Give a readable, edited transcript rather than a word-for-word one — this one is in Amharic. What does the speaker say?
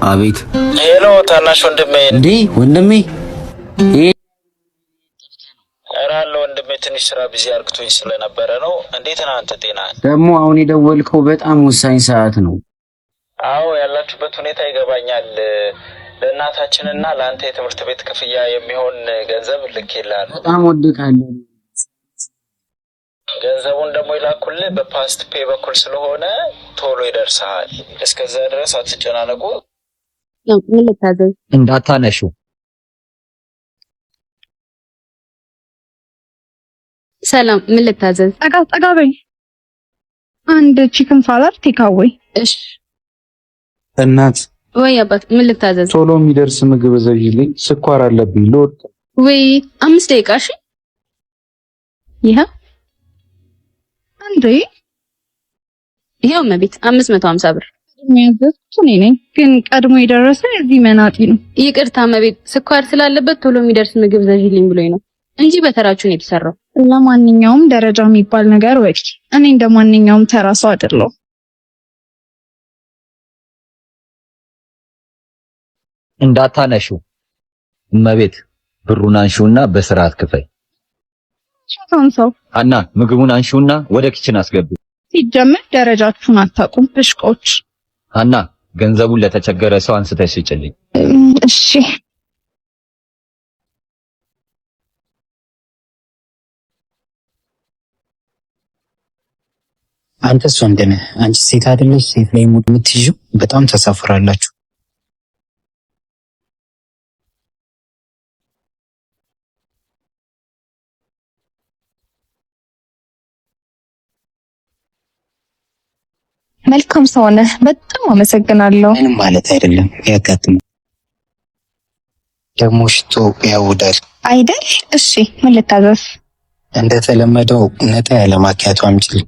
አቤት። ሄሎ ታናሽ ወንድሜ። እንዴ ወንድሜ? እራለ ወንድሜ ትንሽ ስራ ቢዚ አርግቶኝ ስለነበረ ነው። እንዴት ነህ አንተ? ጤና ደግሞ አሁን የደወልከው በጣም ወሳኝ ሰዓት ነው። አዎ ያላችሁበት ሁኔታ ይገባኛል። ለእናታችንና ለአንተ የትምህርት ቤት ክፍያ የሚሆን ገንዘብ ልኬልሃለሁ። በጣም ወድካለሁ። ገንዘቡን ደግሞ ይላኩልህ በፓስት ፔይ በኩል ስለሆነ ቶሎ ይደርሳል። እስከዛ ድረስ አትጨናነቁ። ምን ልታዘዝ? እንዳታነሹ። ሰላም፣ ምን ልታዘዝ? ጠጋ በይ። አንድ ቺክን ሳላድ ቴካዌይ። እሺ። እናት ወይ አባት፣ ምን ልታዘዝ? ቶሎ የሚደርስ ምግብ ዘዥልኝ፣ ስኳር አለብኝ ልወጣ። ወይ 5 ደቂቃ። እሺ። አንዴ ይሄው መቤት 550 ብር የሚያዘዝኩት እኔ ነኝ፣ ግን ቀድሞ የደረሰ እዚህ መናጢ ነው። ይቅርታ መቤት፣ ስኳር ስላለበት ቶሎ የሚደርስ ምግብ ዘዥልኝ ብሎኝ ነው እንጂ በተራችሁ ነው የተሰራው። ለማንኛውም ደረጃ የሚባል ነገር ወይ እኔ እንደማንኛውም ተራ ሰው አይደለሁ። እንዳታነሹ። እመቤት ብሩን አንሺውና በስርዓት ክፈይ። ሰው አና ምግቡን አንሺውና ወደ ኪችን አስገቢ። ሲጀምር ደረጃችሁን አታውቁም ብሽቆች። አና ገንዘቡን ለተቸገረ ሰው አንስተሽ ስጭልኝ። እሺ። አንተስ ወንድ ነህ፣ አንቺ ሴት አይደለሽ? ሴት ላይ ሙድ የምትይዥው በጣም ተሳፍራላችሁ። መልካም ሰው ነህ፣ በጣም አመሰግናለሁ። ምንም ማለት አይደለም፣ ያጋጥማል። ደግሞ ሽቶ ያውዳል አይደል? እሺ ምን ልታዘዝ? እንደተለመደው ነጣ ያለ ማኪያቶ አምጪልኝ።